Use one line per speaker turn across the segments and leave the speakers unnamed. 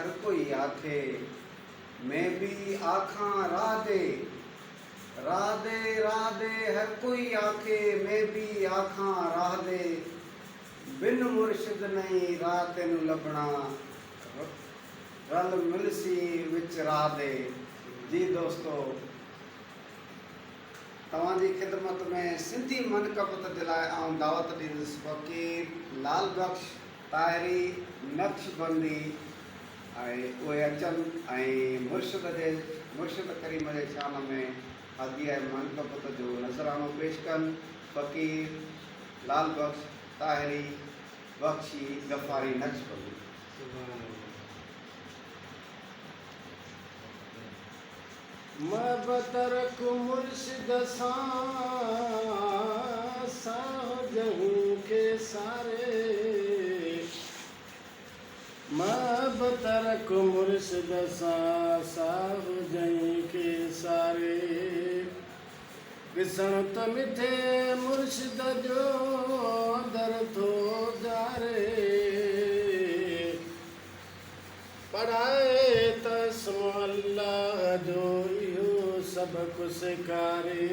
हर कोई आखे, मैं भी आखां राह दे। राह दे राह दे हर कोई आखे, मैं भी आखां राह दे। बिन मुर्शिद नहीं राह तेन लभना, रल मिलसी विच राह दे। जी दोस्तों, तव्हांजी ख़िदमत में सिंधी मनकबत जे लाइ आउं दावत ॾींदुसि फ़क़ीर लाल बख्श ताहिरी नक्शबंदी, ऐं उहे अचनि ऐं मुर्शिद करीम जे शान में हदीअ मनकबत जो नज़रानो पेश कनि। फ़क़ीर लाल बख्श ताहिरी बख्शी गफ़ारी नक्शबंदी।
महबतरक मुर्शिद साजहूं के सारे, महबतरक मुर्शिद साजहूं के सारे। ॾिसण त मिठे मुर्शिद जो दर थो जारे, पढ़ाए त इसम अल्लाह जो सबक सेखारे।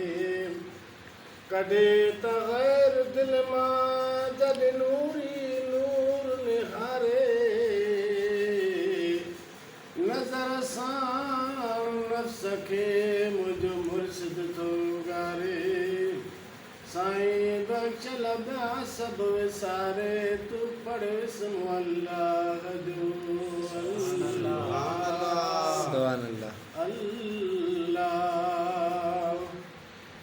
कॾे त गैर दिल मां जॾहिं नूरी नूर निहारे, नज़र सां नफ़्स खे मुंहिंजो मुर्शिद थो गारे। साईं बख्श लभा सभु विसारे, तूं पढ़ इसम अल्लाह जो।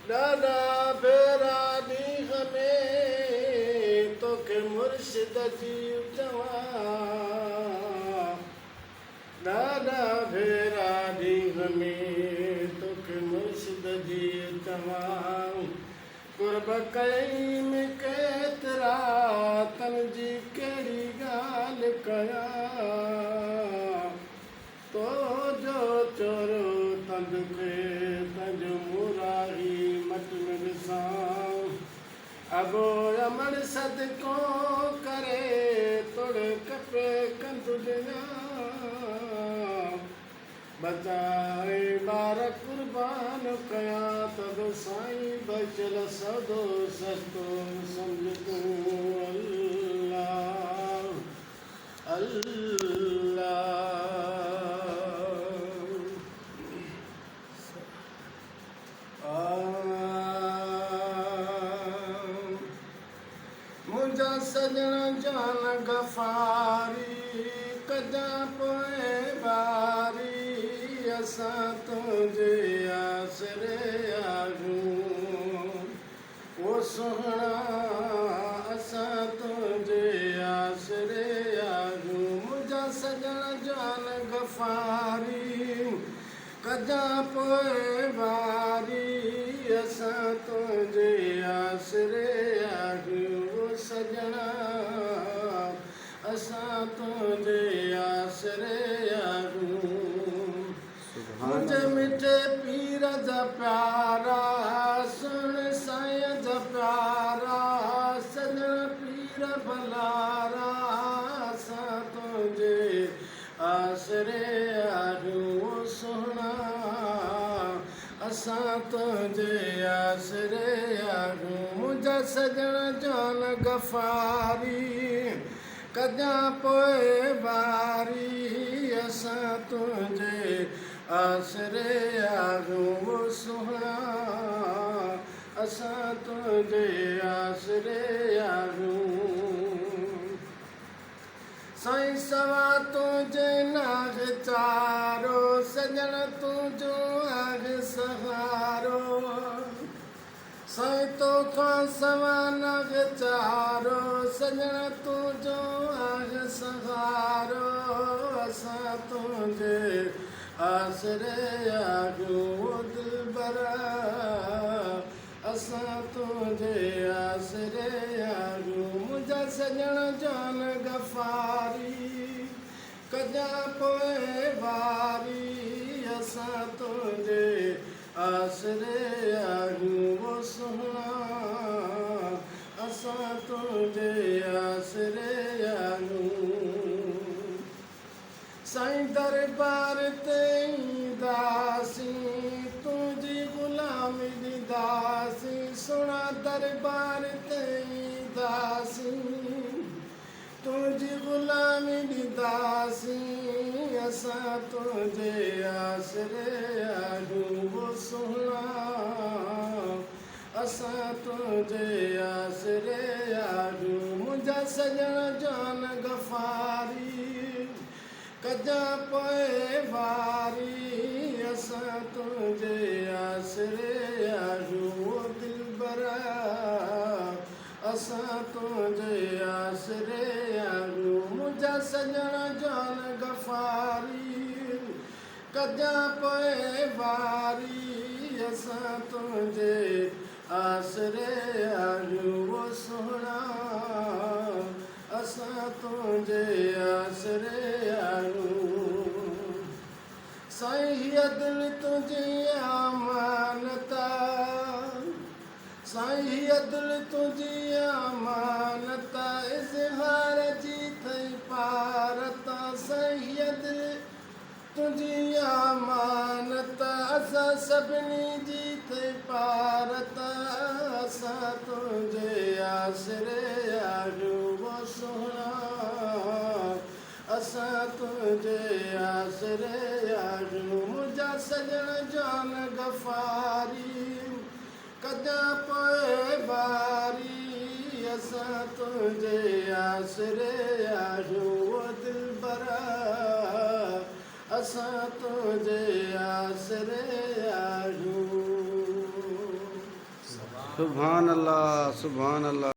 ॾाढा भेरा ॾींहं में तोखे मुर्शिद जी चवां, ॾाढा भेरा ॾींहं में तोखे मुर्शिद जी चवां। कुर्ब कई में केतिरा तन जी कहिड़ी ॻाल्हि कयां, तो जो चोरो तंद खे तंहिंजो मुरारी मट में ॾिसां। अबो अमड़ सदको करे तोड़े कपे कंदु ॾियां, बचाए ॿार कुर्बान कयां। तब साईं बचल सदो सस्तो सम्झ तूं अल्लाह अल्लाह। मुंहिंजा सॼण जान गफ़ारी, कजां पोइ बारी। असां तुंहिंजे आसरे आहियूं ओ सुहिणा, असां तुंहिंजे आसरे आहियूं। मुंहिंजा सॼण जान गफ़ारी, कजां पोइ बारी। असां तुंहिंजे आसरे आहियूं ओ सॼणा, असां तुंहिंजे आसरे आहियूं। मुंहिंजे मिठे पीर जा प्यारा, सुण साईं जा प्यारा। सॼण पीर भलारा, असां तुंहिंजे आसरे आहियूं ओ सुहिणा, असां तुंहिंजे आसरे आहियूं। मुंहिंजा सॼण जान गफ़ारी, कजां पोइ बारी। असां तुंहिंजे आसरे आहियूं ओ सुहिणा, असां तुंहिंजे आसरे आहियूं। साईं सवा तुंहिंजे नाग चारो, सॼण तुंहिंजो आहे सहारो। साईं तोखां सवा नाग चारो, सॼण तुंहिंजो आहे सहारो। असां तुंहिंजे आसरे आहियूं ओ दिलबर, असां तुंहिंजे आसरे आहियूं। मुंहिंजा सॼण जान गफ़ारी, कजां पोइ बारी। असां तुंहिंजे आसरे आहियूं ओ सुहिणा, असां तुंहिंजे आसरे आहियूं। साईं दरबार ते ईंदासीं तुंहिंजी ग़ुलामी ॾींदासीं सुहिणा दरबार ते ईंदासीं तुंहिंजी ग़ुलामी ॾींदासीं असां तुंहिंजे आसरे आहियूं वो सुहिणा असां तुंहिंजे आसरे आहियूं मुंहिंजा सॼण जान गफ़ारी कजां पोइ वारी असां तुंहिंजे आसरे आहियूं वो दिलबरा असां तुंहिंजे आसरे आहियूं मुंहिंजा सॼण जान गफ़ारी कजां पोइ वारी असां तुंहिंजे आसरे आहियूं वो सुहिणा असां तुंहिंजे आसरे आहियूं साईं हीअ दिलि तुंहिंजी अमानत साईं हीअ दिलि तुंहिंजी अमानत इज़हार जी थई पारत साईं हीअ दिलि तुंहिंजी अमानत असां सभिनी जी थई पारत असां तुंहिंजे आसरे आहियूं वो सुहिणा असां तुंहिंजे आसरे आहियूं मुंहिंजा सॼण जान गफ़ारी कजां पोइ वारी असां तुंहिंजे आसरे आहियूं वो दिलबरा असां तुंहिंजे आसरे आहियूं
सुभान अल्लाह सुभान अल्लाह।